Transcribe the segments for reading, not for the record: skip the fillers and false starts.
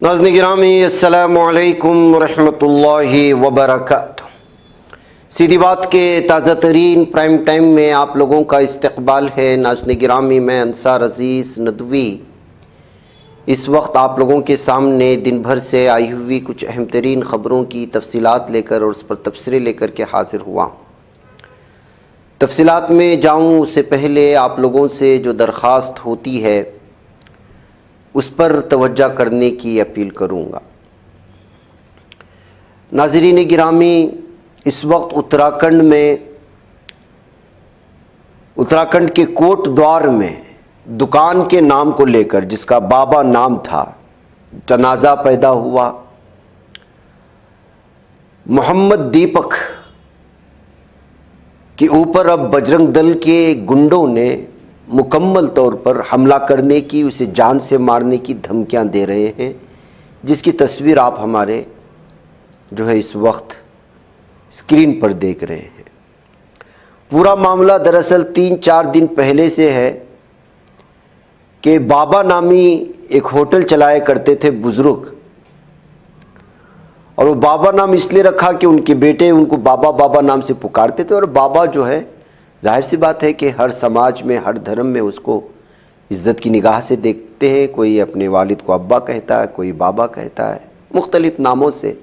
नाज़रीन गिरामी अस्सलामु अलैकुम रहमतुल्लाहि वबरकातुहू। सीधी बात के ताज़ा तरीन प्राइम टाइम में आप लोगों का इस्तकबाल है। नाज़रीन गिरामी, मैं अंसार अज़ीज़ नदवी इस वक्त आप लोगों के सामने दिन भर से आई हुई कुछ अहम तरीन ख़बरों की तफसीलात लेकर और उस पर तबसरे लेकर के हाजिर हुआ। तफसीलात में जाऊँ उससे पहले आप लोगों से जो दरख्वास्त होती है उस पर तवज्जो करने की अपील करूँगा। नाज़रीन गिरामी, इस वक्त उत्तराखंड के कोट द्वार में दुकान के नाम को लेकर, जिसका बाबा नाम था, तनाज़ा पैदा हुआ। मोहम्मद दीपक के ऊपर अब बजरंग दल के गुंडों ने मुकम्मल तौर पर हमला करने की, उसे जान से मारने की धमकियां दे रहे हैं, जिसकी तस्वीर आप हमारे जो है इस वक्त स्क्रीन पर देख रहे हैं। पूरा मामला दरअसल 3-4 दिन पहले से है कि बाबा नामी एक होटल चलाया करते थे बुज़ुर्ग, और वो बाबा नाम इसलिए रखा कि उनके बेटे उनको बाबा बाबा नाम से पुकारते थे। और बाबा जो है, जाहिर सी बात है कि हर समाज में, हर धर्म में उसको इज़्ज़त की निगाह से देखते हैं। कोई अपने वालिद को अब्बा कहता है, कोई बाबा कहता है, मुख्तलिफ़ नामों से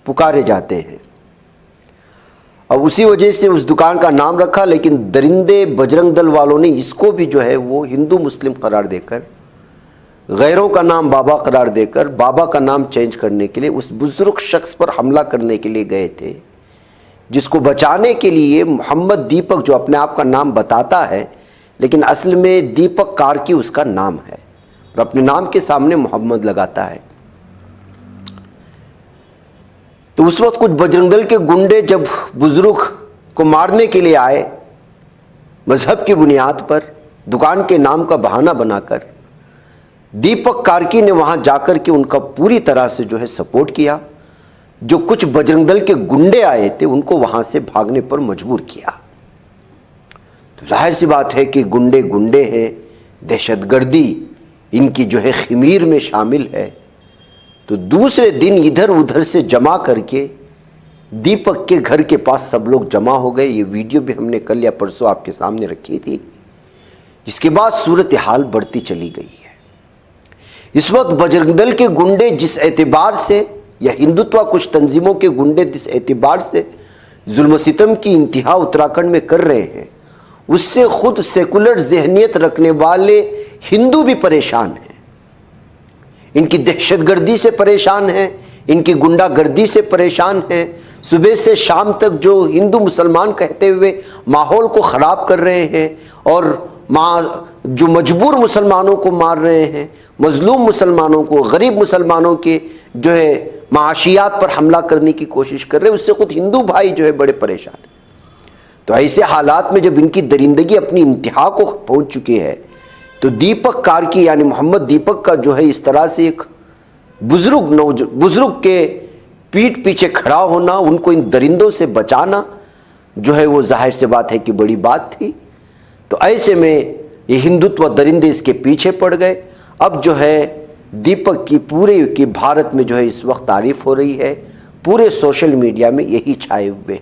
पुकारे जाते हैं। अब उसी वजह से उस दुकान का नाम रखा, लेकिन दरिंदे बजरंग दल वालों ने इसको भी जो है वो हिंदू मुस्लिम करार देकर, गैरों का नाम बाबा करार देकर, बाबा का नाम चेंज करने के लिए उस बुज़ुर्ग शख्स पर हमला करने के लिए गए थे, जिसको बचाने के लिए मोहम्मद दीपक, जो अपने आप का नाम बताता है लेकिन असल में दीपक कार्की उसका नाम है, और अपने नाम के सामने मोहम्मद लगाता है। तो उस वक्त कुछ बजरंग दल के गुंडे जब बुजुर्ग को मारने के लिए आए, मजहब की बुनियाद पर दुकान के नाम का बहाना बनाकर, दीपक कार्की ने वहां जाकर के उनका पूरी तरह से जो है सपोर्ट किया। जो कुछ बजरंग दल के गुंडे आए थे उनको वहां से भागने पर मजबूर किया। तो जाहिर सी बात है कि गुंडे गुंडे हैं, दहशतगर्दी इनकी जो है खमीर में शामिल है। तो दूसरे दिन इधर उधर से जमा करके दीपक के घर के पास सब लोग जमा हो गए। ये वीडियो भी हमने कल या परसों आपके सामने रखी थी, जिसके बाद सूरत हाल बढ़ती चली गई है। इस वक्त बजरंग दल के गुंडे जिस एतबार से, या हिंदुत्व कुछ तंजीमों के गुंडे जिस एतबार से जुल्म सितम की इंतहा उत्तराखंड में कर रहे हैं, उससे खुद सेकुलर जहनियत रखने वाले हिंदू भी परेशान हैं। इनकी दहशतगर्दी से परेशान हैं, इनकी गुंडागर्दी से परेशान हैं। सुबह से शाम तक जो हिंदू मुसलमान कहते हुए माहौल को ख़राब कर रहे हैं, और जो मजबूर मुसलमानों को मार रहे हैं, मजलूम मुसलमानों को, गरीब मुसलमानों के जो है माशियात पर हमला करने की कोशिश कर रहे हैं, उससे खुद हिंदू भाई जो है बड़े परेशान हैं। तो ऐसे हालात में जब इनकी दरिंदगी अपनी इंतहा को पहुंच चुकी है, तो दीपक कार्की यानी मोहम्मद दीपक का जो है इस तरह से एक बुजुर्ग के पीठ पीछे खड़ा होना, उनको इन दरिंदों से बचाना जो है वो जाहिर से बात है कि बड़ी बात थी। तो ऐसे में ये हिंदुत्व दरिंदे इसके पीछे पड़ गए। अब जो है दीपक की पूरे की भारत में जो है इस वक्त तारीफ हो रही है, पूरे सोशल मीडिया में यही छाए हुए।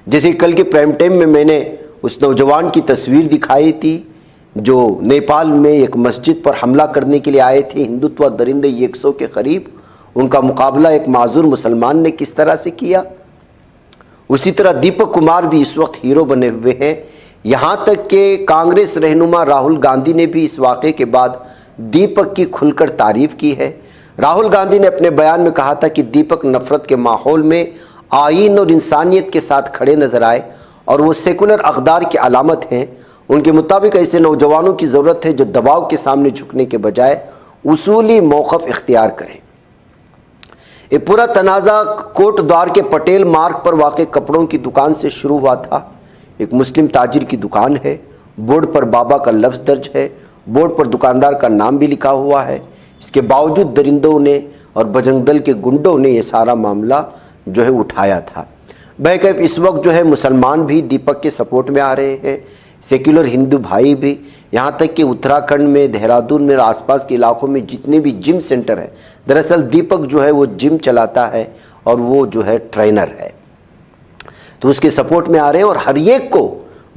जैसे कल के प्राइम टाइम में मैंने उस नौजवान की तस्वीर दिखाई थी जो नेपाल में एक मस्जिद पर हमला करने के लिए आए थे। हिंदुत्व दरिंदे 100 के करीब, उनका मुकाबला एक माजूर मुसलमान ने किस तरह से किया, उसी तरह दीपक कुमार भी इस वक्त हीरो बने हुए हैं। यहाँ तक कि कांग्रेस रहनुमा राहुल गांधी ने भी इस वाक़े के बाद दीपक की खुलकर तारीफ की है। राहुल गांधी ने अपने बयान में कहा था कि दीपक नफरत के माहौल में आईन और इंसानियत के साथ खड़े नजर आए और वो सेकुलर अक़दार की अलामत हैं। उनके मुताबिक ऐसे नौजवानों की ज़रूरत है जो दबाव के सामने झुकने के बजाय उसूली मौक़िफ़ इख्तियार करें। ये पूरा तनाज़ा कोट द्वार के पटेल मार्ग पर वाक़ कपड़ों की दुकान से शुरू हुआ था। एक मुस्लिम ताजिर की दुकान है, बोर्ड पर बाबा का लफ्ज़ दर्ज है, बोर्ड पर दुकानदार का नाम भी लिखा हुआ है। इसके बावजूद दरिंदों ने और बजरंग दल के गुंडों ने ये सारा मामला जो है उठाया था। बहरकैफ इस वक्त जो है मुसलमान भी दीपक के सपोर्ट में आ रहे हैं, सेक्युलर हिंदू भाई भी, यहाँ तक कि उत्तराखंड में, देहरादून में और आसपास के इलाकों में जितने भी जिम सेंटर हैं, दरअसल दीपक जो है वो जिम चलाता है और वो जो है ट्रेनर है, तो उसके सपोर्ट में आ रहे हैं। और हर एक को,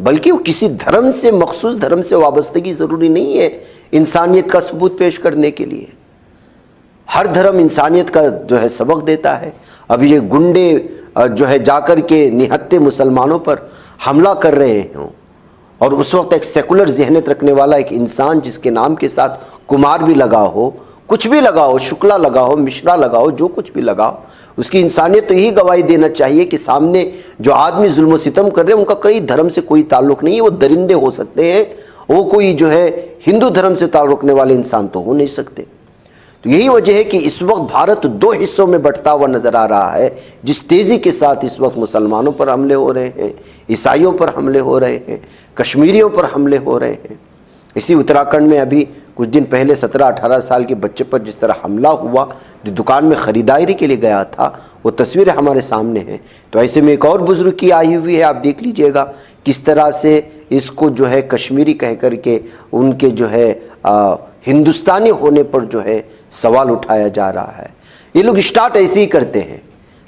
बल्कि वो किसी धर्म से, मखसूस धर्म से वाबस्तगी ज़रूरी नहीं है इंसानियत का सबूत पेश करने के लिए। हर धर्म इंसानियत का जो है सबक देता है। अब ये गुंडे जो है जाकर के निहत्थे मुसलमानों पर हमला कर रहे हैं, और उस वक्त एक सेकुलर ज़हनियत रखने वाला एक इंसान जिसके नाम के साथ कुमार भी लगा हो, कुछ भी लगा हो, शुक्ला लगा हो, मिश्रा लगा हो, जो कुछ भी लगा हो, उसकी इंसानियत तो यही गवाही देना चाहिए कि सामने जो आदमी जुल्म सितम कर रहे हैं उनका कई धर्म से कोई ताल्लुक नहीं है। वो दरिंदे हो सकते हैं, वो कोई जो है हिंदू धर्म से ताल्लुक रखने वाले इंसान तो हो नहीं सकते। तो यही वजह है कि इस वक्त भारत दो हिस्सों में बंटता हुआ नजर आ रहा है। जिस तेजी के साथ इस वक्त मुसलमानों पर हमले हो रहे हैं, ईसाइयों पर हमले हो रहे हैं, कश्मीरियों पर हमले हो रहे हैं। इसी उत्तराखंड में अभी कुछ दिन पहले 17-18 साल के बच्चे पर जिस तरह हमला हुआ, जो दुकान में ख़रीदारी के लिए गया था, वो तस्वीरें हमारे सामने हैं। तो ऐसे में एक और बुजुर्ग की आई हुई है, आप देख लीजिएगा किस तरह से इसको जो है कश्मीरी कह करके उनके जो है हिंदुस्तानी होने पर जो है सवाल उठाया जा रहा है। ये लोग स्टार्ट ऐसे ही करते हैं,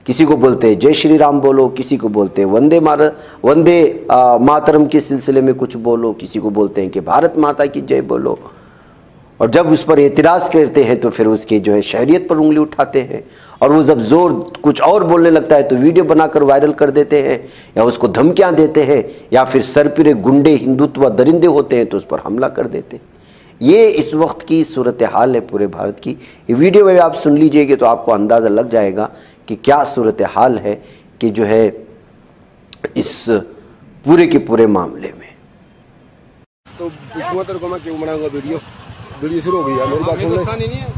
किसी को बोलते हैं जय श्री राम बोलो, किसी को बोलते हैं वंदे मातरम के सिलसिले में कुछ बोलो, किसी को बोलते हैं कि भारत माता की जय बोलो, और जब उस पर एतराज़ करते हैं तो फिर उसके जो है शहरियत पर उंगली उठाते हैं, और वो जब जोर कुछ और बोलने लगता है तो वीडियो बनाकर वायरल कर देते हैं, या उसको धमकियां देते हैं, या फिर सरपिरे गुंडे हिंदुत्व दरिंदे होते हैं तो उस पर हमला कर देते हैं। ये इस वक्त की सूरत हाल है पूरे भारत की। ये वीडियो में आप सुन लीजिएगा तो आपको अंदाज़ा लग जाएगा कि क्या सूरत हाल है कि जो है इस पूरे के पूरे मामले में। तो पूछूंगा तेरे को मैं क्यों बनाऊंगा वीडियो शुरू हो गई है। मेरी बात सुन ले। हिंदुस्तानी नहीं है,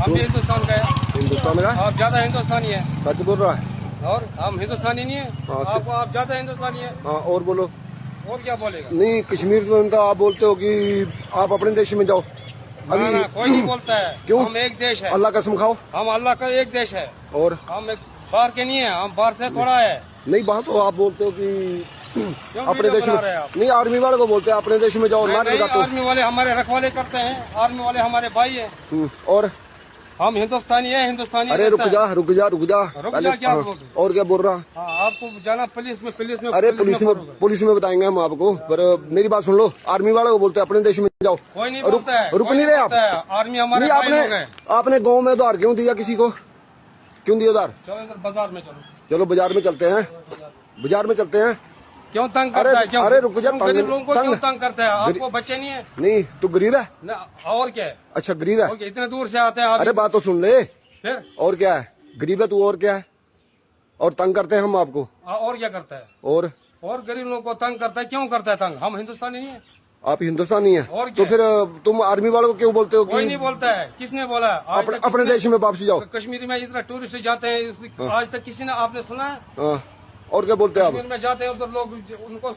हम भी हिंदुस्तान का है। हिंदुस्तान का आप ज्यादा हिंदुस्तानी है। सच बोल रहा है। और हम हिंदुस्तानी नहीं है। हाँ, आप ज्यादा हिंदुस्तानी है। हाँ, और बोलो। और क्या बोलेगा? नहीं, कश्मीर में तो आप बोलते हो कि आप अपने देश में जाओ। अभी ना, कोई नहीं बोलता है। क्यों? हम एक देश है। अल्लाह कसम खाओ। हम अल्लाह का एक देश है, और हम एक बाहर के नहीं है, हम बाहर से थोड़ा है। नहीं, बात तो आप बोलते हो कि अपने देश में आप? नहीं, आर्मी वाले को बोलते हैं अपने देश में जाओ। मार लगाते हो। आर्मी वाले हमारे रखवाले करते हैं, आर्मी वाले हमारे भाई है। और हम हिंदुस्तानी है, हिंदुस्तानी। अरे रुक जा पहले क्या और क्या बोल रहा? आपको जाना पुलिस में। अरे पुलिस में बताएंगे हम आपको, पर मेरी बात सुन लो। आर्मी वाले को बोलते हैं अपने देश में जाओ। कोई नहीं बोलता है। रुक नहीं रहे आप। आर्मी हमारे नहीं, आपने गाँव में उधार क्यों दिया? किसी को क्यों दिया उधार? चलो इधर बाजार में चलो बाजार में चलते हैं। बाजार में चलते हैं। क्यों तंग करता है? क्यों? अरे रुक जा, गरीब लोगों को क्यों तंग करता है? आपको बच्चे नहीं है? नहीं, तू गरीब है ना, और क्या है? अच्छा, गरीब है। इतने दूर से आते हैं आप। अरे बात तो सुन ले। फिर और क्या है? गरीब है तू, और क्या है? और तंग करते हैं हम आपको। और क्या करता है? और गरीब लोगों को तंग करता है। क्यों करता है तंग? हम हिंदुस्तानी नहीं है। आप हिंदुस्तानी है और तो फिर तुम आर्मी वालों को क्यों बोलते हो? कोई नहीं बोलता है। किसने बोला? अपने देश में वापसी जाओ। कश्मीर में इतना टूरिस्ट जाते हैं, आज तक किसी ने आपने सुना है? और क्या बोलते हैं आप? कश्मीर में जाते हैं उधर लोग, उनको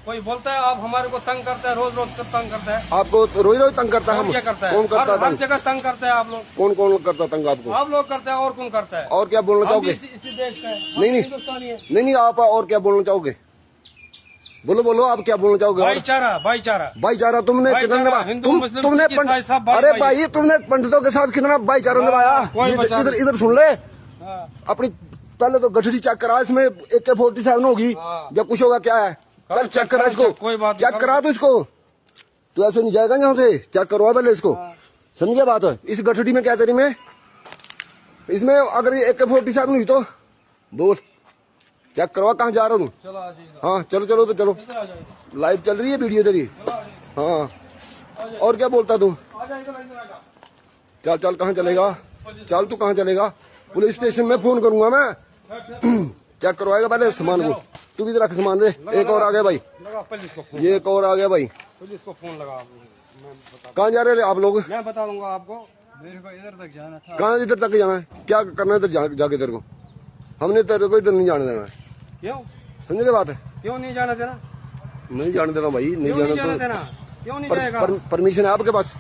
कोई बोलता है आप हमारे को तंग करता है, रोज तंग करता है। आपको रोज तंग करता है? क्या करता है? कौन करता है? हर जगह तंग करता है आप लोग। कौन करता है तंग आपको? आप लोग करते हैं। और कौन करता है? और क्या बोलना चाहोगे? इसी देश का है। नहीं, आप और क्या बोलना चाहोगे? बोलो, आप क्या बोलना चाहोगे? भाईचारा तुमने कितना तुमने अरे भाई, तुमने पंडितों के साथ कितना भाईचारा निभाया? इधर सुन ले। अपनी पहले तो गठड़ी चेक करा, इसमें AK-47 होगी या कुछ होगा। क्या है? चल चेक करा इसको। चेक करा तो इसको। तू ऐसे नहीं जाएगा यहाँ से। चेक करवा पहले इसको। समझे बात? इस गठड़ी में क्या तेरी में? इसमें अगर AK-47 हुई तो बोल। चेक करवा, कहाँ जा रहा तू? हाँ, चलो तो चलो। लाइव चल रही है वीडियो तेरी। हाँ, और क्या बोलता तू? चल, कहाँ चलेगा? चल, तू कहाँ चलेगा? पुलिस स्टेशन में फोन करूंगा मैं। चेक करवाएगा पहले सामान को। तू भी रख सामान रे। एक और आ गया भाई, ये एक और आ गया भाई। पुलिस को फोन लगा। कहाँ जा रहे हैं आप लोग? मैं बता दूंगा आपको। मेरे को इधर तक जाना था। कहाँ इधर तक जाना है? क्या करना है इधर जाके तेरे को? हमने तेरे को इधर नहीं जाने देना है। क्यों? समझे क्या बात है? क्यों नहीं जाना देना? नहीं जाने देना भाई, नहीं जाना देना। क्यों नहीं जाएगा? परमिशन है आपके पास?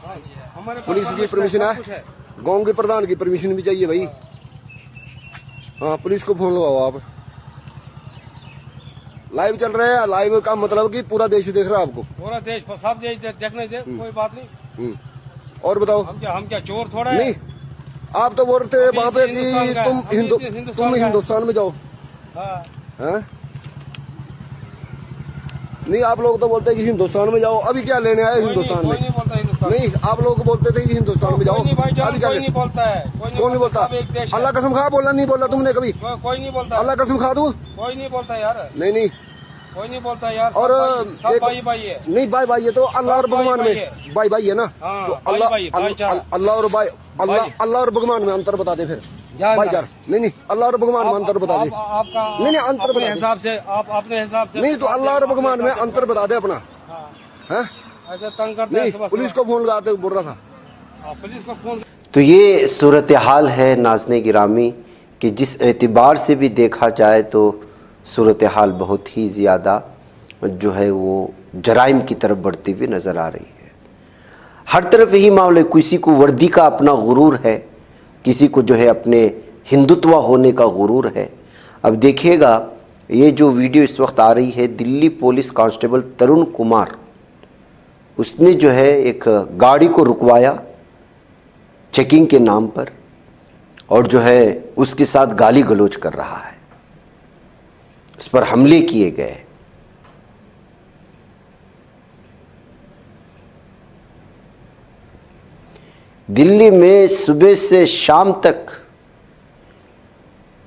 हमारे पुलिस की परमिशन है, गाँव के प्रधान की परमिशन भी चाहिए भाई। हाँ, पुलिस को फोन लगाओ आप। लाइव चल रहे हैं। लाइव का मतलब कि पूरा देश देख रहा है आपको। पूरा देश सब देश देखने दे, कोई बात नहीं। और बताओ, हम क्या चोर थोड़ा नहीं, आप तो बोल रहे थे वहाँ पे कि तुम हिंदुस्तान में जाओ। हाँ? नहीं, आप लोग तो बोलते हैं कि हिंदुस्तान में जाओ। अभी क्या लेने आए हिंदुस्तान में? नहीं बोलता हिंदुस्तान। नहीं, आप लोग बोलते थे कि हिंदुस्तान में जाओ। अभी क्या नहीं बोलता है, कौन नहीं बोलता? अल्लाह कसम खा, बोला नहीं बोला तुमने कभी? कोई नहीं बोलता। अल्लाह कसम खा दूं? कोई नहीं बोलता यार। नहीं, कोई नहीं बोलता यार। और सब भाई भाई है। नहीं, भाई भाई है तो अल्लाह और भगवान में भाई भाई है ना। तो अल्लाह और भाई, अल्लाह और भगवान में अंतर बता दे फिर भाईचार। नहीं, अल्लाह और भगवान में अंतर बता दे। नहीं, अंतर बता हिसाब से, आप अपने हिसाब से। नहीं, तो अल्लाह और भगवान में अंतर बता दे अपना। है ऐसे तंग करते हैं। पुलिस को फोन लगाते बोल रहा था। पुलिस को फोन। तो ये सूरत हाल है नाज़रीन गिरामी कि जिस एतबार से भी देखा जाए तो सूरत हाल बहुत ही ज़्यादा जो है वो जराइम की तरफ बढ़ती हुई नज़र आ रही है। हर तरफ यही मामला है। किसी को वर्दी का अपना गुरूर है, किसी को जो है अपने हिंदुत्व होने का गुरूर है। अब देखिएगा, ये जो वीडियो इस वक्त आ रही है, दिल्ली पुलिस कांस्टेबल तरुण कुमार, उसने जो है एक गाड़ी को रुकवाया चेकिंग के नाम पर और जो है उसके साथ गाली गलौज कर रहा है, उस पर हमले किए गए। दिल्ली में सुबह से शाम तक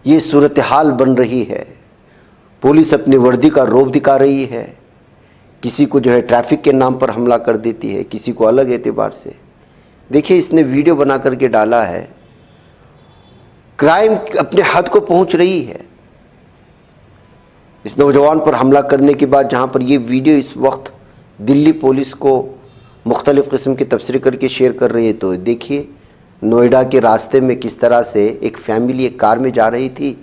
ये सूरत हाल बन रही है। पुलिस अपनी वर्दी का रौब दिखा रही है, किसी को जो है ट्रैफिक के नाम पर हमला कर देती है, किसी को अलग एतबार से। देखिए, इसने वीडियो बना करके डाला है। क्राइम अपने हद को पहुंच रही है। इस नौजवान पर हमला करने के बाद जहां पर ये वीडियो इस वक्त दिल्ली पुलिस को मुख्तलिफ किस्म की तबसरे करके शेयर कर रही है, तो देखिए नोएडा के रास्ते में किस तरह से एक फैमिली एक कार में जा रही थी,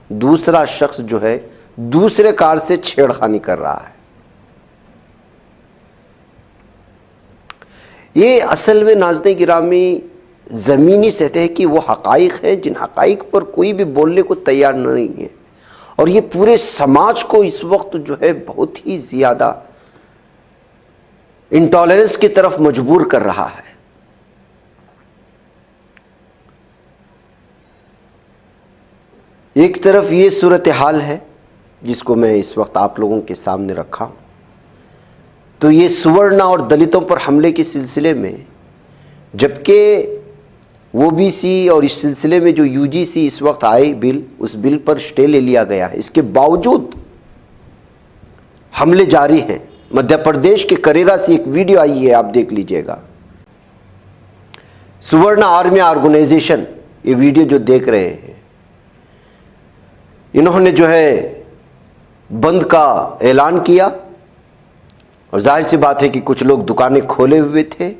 दूसरा शख्स जो है दूसरे कार से छेड़खानी कर रहा है। ये असल में नाज़रीन गिरामी ज़मीनी सतह की वो हक़ाइक़ हैं जिन हक़ाइक़ पर कोई भी बोलने को तैयार नहीं है, और ये पूरे समाज को इस वक्त जो है बहुत ही ज़्यादा इंटॉलरेंस की तरफ मजबूर कर रहा है। एक तरफ ये सूरत हाल है जिसको मैं इस वक्त आप लोगों के सामने रखा हूं, तो ये सुवर्ण और दलितों पर हमले के सिलसिले में, जबकि ओबीसी और इस सिलसिले में जो यूजीसी इस वक्त आई बिल, उस बिल पर स्टे ले लिया गया है, इसके बावजूद हमले जारी हैं। मध्य प्रदेश के करेरा से एक वीडियो आई है, आप देख लीजिएगा। सुवर्ण आर्मी ऑर्गेनाइजेशन, ये वीडियो जो देख रहे हैं, इन्होंने जो है बंद का ऐलान किया, और जाहिर सी बात है कि कुछ लोग दुकानें खोले हुए थे,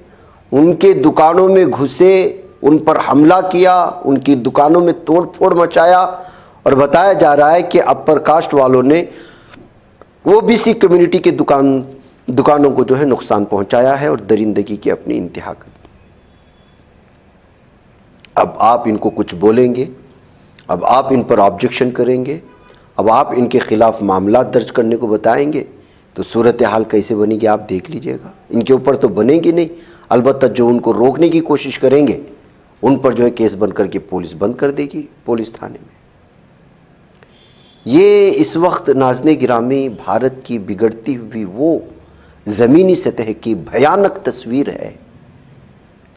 उनके दुकानों में घुसे, उन पर हमला किया, उनकी दुकानों में तोड़ फोड़ मचाया, और बताया जा रहा है कि अपर कास्ट वालों ने ओबीसी कम्युनिटी के दुकानों को जो है नुकसान पहुंचाया है और दरिंदगी की अपनी इंतहा कर दी। अब आप इनको कुछ बोलेंगे, अब आप इन पर ऑब्जेक्शन करेंगे, अब आप इनके खिलाफ मामला दर्ज करने को बताएंगे, तो सूरत हाल कैसे बनेगी आप देख लीजिएगा। इनके ऊपर तो बनेगी नहीं, अलबत्ता जो उनको रोकने की कोशिश करेंगे उन पर जो है केस बन करके पुलिस बंद कर देगी पुलिस थाने में। ये इस वक्त नाज़रीन गिरामी भारत की बिगड़ती हुई वो ज़मीनी सतह की भयानक तस्वीर है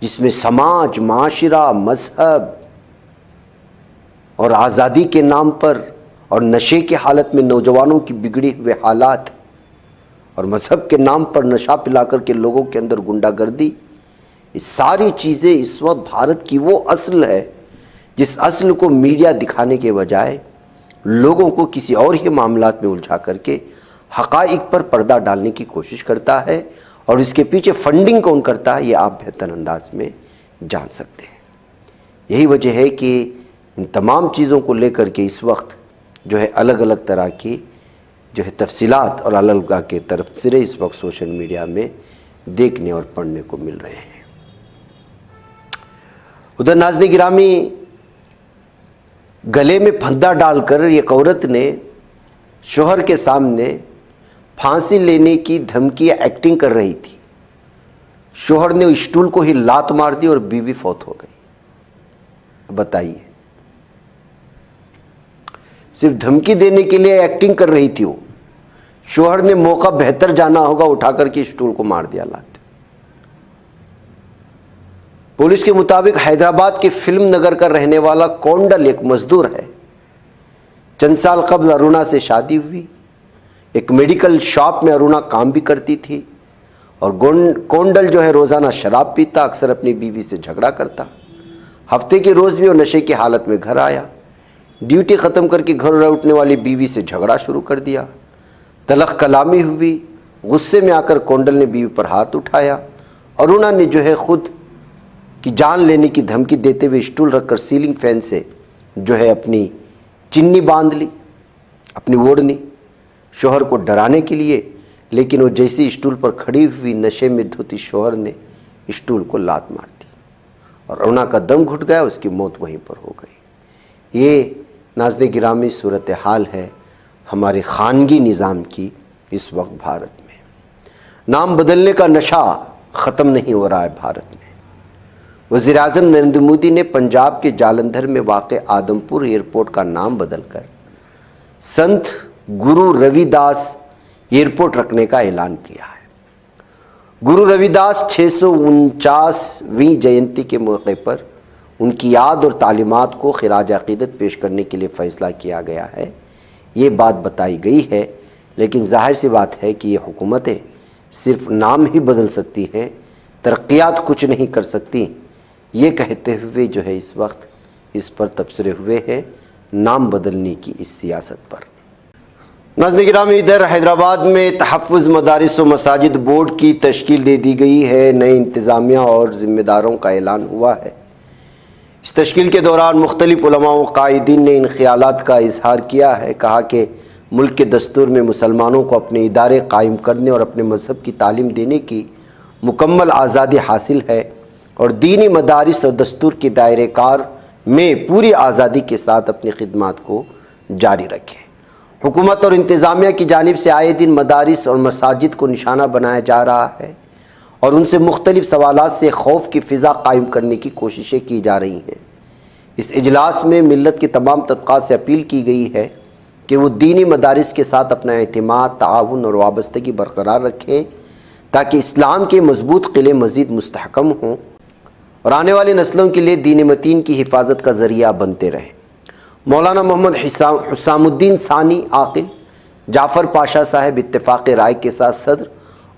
जिसमें समाज, माशरा, मजहब और आज़ादी के नाम पर और नशे की हालत में नौजवानों की बिगड़ी हुए हालात और मजहब के नाम पर नशा पिला कर के लोगों के अंदर गुंडागर्दी, ये सारी चीज़ें इस वक्त भारत की वो असल है जिस असल को मीडिया दिखाने के बजाय लोगों को किसी और ही मामलात में उलझा करके हक़ाइक़ पर पर्दा डालने की कोशिश करता है, और इसके पीछे फंडिंग कौन करता है ये आप बेहतर अंदाज में जान सकते हैं। यही वजह है कि इन तमाम चीज़ों को लेकर के इस वक्त जो है अलग अलग तरह की जो है तफसीलात और अलग अलग के तरफ से इस वक्त सोशल मीडिया में देखने और पढ़ने को मिल रहे हैं। उधर नाज़रीन गिरामी, गले में फंदा डालकर एक औरत ने शोहर के सामने फांसी लेने की धमकी या एक्टिंग कर रही थी। शोहर ने स्टूल को ही लात मार दी और बीवी फौत हो गई। बताइए, सिर्फ धमकी देने के लिए एक्टिंग कर रही थी वो। शोहर ने मौका बेहतर जाना होगा, उठाकर के स्टूल को मार दिया लात। पुलिस के मुताबिक हैदराबाद के फिल्म नगर का रहने वाला कोंडल एक मजदूर है। चंद साल कबल अरुणा से शादी हुई। एक मेडिकल शॉप में अरुणा काम भी करती थी और कोंडल जो है रोज़ाना शराब पीता, अक्सर अपनी बीवी से झगड़ा करता। हफ्ते के रोज़ भी वो नशे की हालत में घर आया। ड्यूटी ख़त्म करके घर लौटने वाली बीवी से झगड़ा शुरू कर दिया। तलख कलामी हुई। गुस्से में आकर कोंडल ने बीवी पर हाथ उठाया। अरुणा ने जो है खुद की जान लेने की धमकी देते हुए स्टूल रखकर सीलिंग फैन से जो है अपनी चिन्नी बांध ली, अपनी ओढ़नी, शोहर को डराने के लिए। लेकिन वो जैसी स्टूल पर खड़ी हुई, नशे में धुती शोहर ने स्टूल को लात मार दी और अरुणा का दम घुट गया। उसकी मौत वहीं पर हो गई। ये नाज़िर गिरामी सूरत हाल है हमारे खानगी निज़ाम की इस वक्त भारत में। नाम बदलने का नशा ख़त्म नहीं हो रहा है भारत में। वज़ीर-ए-आज़म नरेंद्र मोदी ने पंजाब के जालंधर में वाक़ आदमपुर एयरपोर्ट का नाम बदलकर संत गुरु रविदास एयरपोर्ट रखने का ऐलान किया है। गुरु रविदास 649वीं जयंती के मौके पर उनकी याद और तालीमात को खिराज अक़ीदत पेश करने के लिए फ़ैसला किया गया है। ये बात बताई गई है, लेकिन जाहिर सी बात है कि ये हुकूमतें सिर्फ नाम ही बदल सकती हैं, तरक्यात कुछ नहीं कर सकती। ये कहते हुए जो है इस वक्त इस पर तबसरे हुए हैं नाम बदलने की इस सियासत पर। नाज़रीन गिरामी, इधर हैदराबाद में तहफ़्फ़ुज़ मदारिस व मसाजिद बोर्ड की तश्कील दे दी गई है। नए इंतज़ामिया और ज़िम्मेदारों का ऐलान हुआ है। इस तश्कील के दौरान मुख्तलिफ़ उलमा व क़ाइदीन ने इन ख़यालात का इजहार किया है। कहा कि मुल्क के दस्तूर में मुसलमानों को अपने इदारे कायम करने और अपने मज़हब की तालीम देने की मुकम्मल आज़ादी हासिल है और दीनी मदारिस और दस्तूर के दायरे कार में पूरी आज़ादी के साथ अपनी खिदमात को जारी रखें। हुकूमत और इंतज़ामिया की जानिब से आए दिन मदारिस और मसाजिद को निशाना बनाया जा रहा है और उनसे मुख्तलिफ़ सवालात से खौफ की फ़िज़ा कायम करने की कोशिशें की जा रही हैं। इस इजलास में मिल्लत के तमाम तबक़ात से अपील की गई है कि वो दीनी मदारिस के साथ अपना एतमाद, ताउन और वाबस्तगी बरकरार रखें ताकि इस्लाम के मजबूत किले मज़ीद मुस्तहकम हों और आने वाली नस्लों के लिए दीन मतीन की हिफाजत का ज़रिया बनते रहें। मौलाना मोहम्मद हुसामुद्दीन सानी आकिल, जाफ़र पाशा साहब इत्तेफ़ाक़ राय के साथ सदर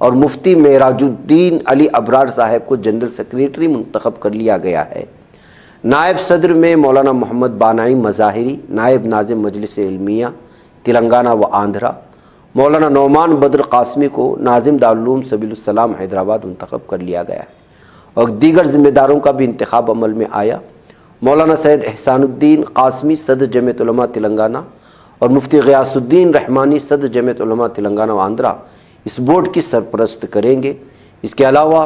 और मुफ्ती मेराजुद्दीन अली अबरार साहब को जनरल सेक्रेटरी मुंतखब कर लिया गया है। नायब सदर में मौलाना मोहम्मद बानाई मज़ाहिरी, नायब नाज़िम मजलिस इल्मिया तेलंगाना व आंध्रा, मौलाना नौमान बद्र कासमी को नाज़िम दारुल उलूम सबीलुस्सलाम हैदराबाद मुंतखब कर लिया गया है और दीगर ज़िम्मेदारों का भी इंतखाब अमल में आया। मौलाना सैयद एहसानुद्दीन कासमी सदर जमीयत उलमा तेलंगाना और मुफ्ती ग़ियासुद्दीन रहमानी सदर जमीयत उलमा तेलंगाना व आंध्रा इस बोर्ड की सरपरस्त करेंगे। इसके अलावा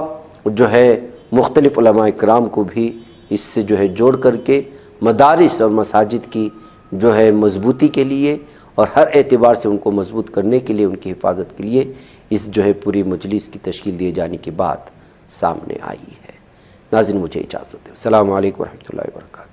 जो है मुख्तलिफ़ उलमा इकराम को भी इससे जो है जोड़ करके मदारिस और मसाजिद की जो है मजबूती के लिए और हर एतबार से उनको मजबूत करने के लिए, उनकी हिफाजत के लिए इस जो है पूरी मजलिस की तश्कील दिए जाने की बात सामने आई है। नाज़रीन, मुझे इजाज़त दें। अस्सलामु अलैकुम व रहमतुल्लाहि व बरकातहू।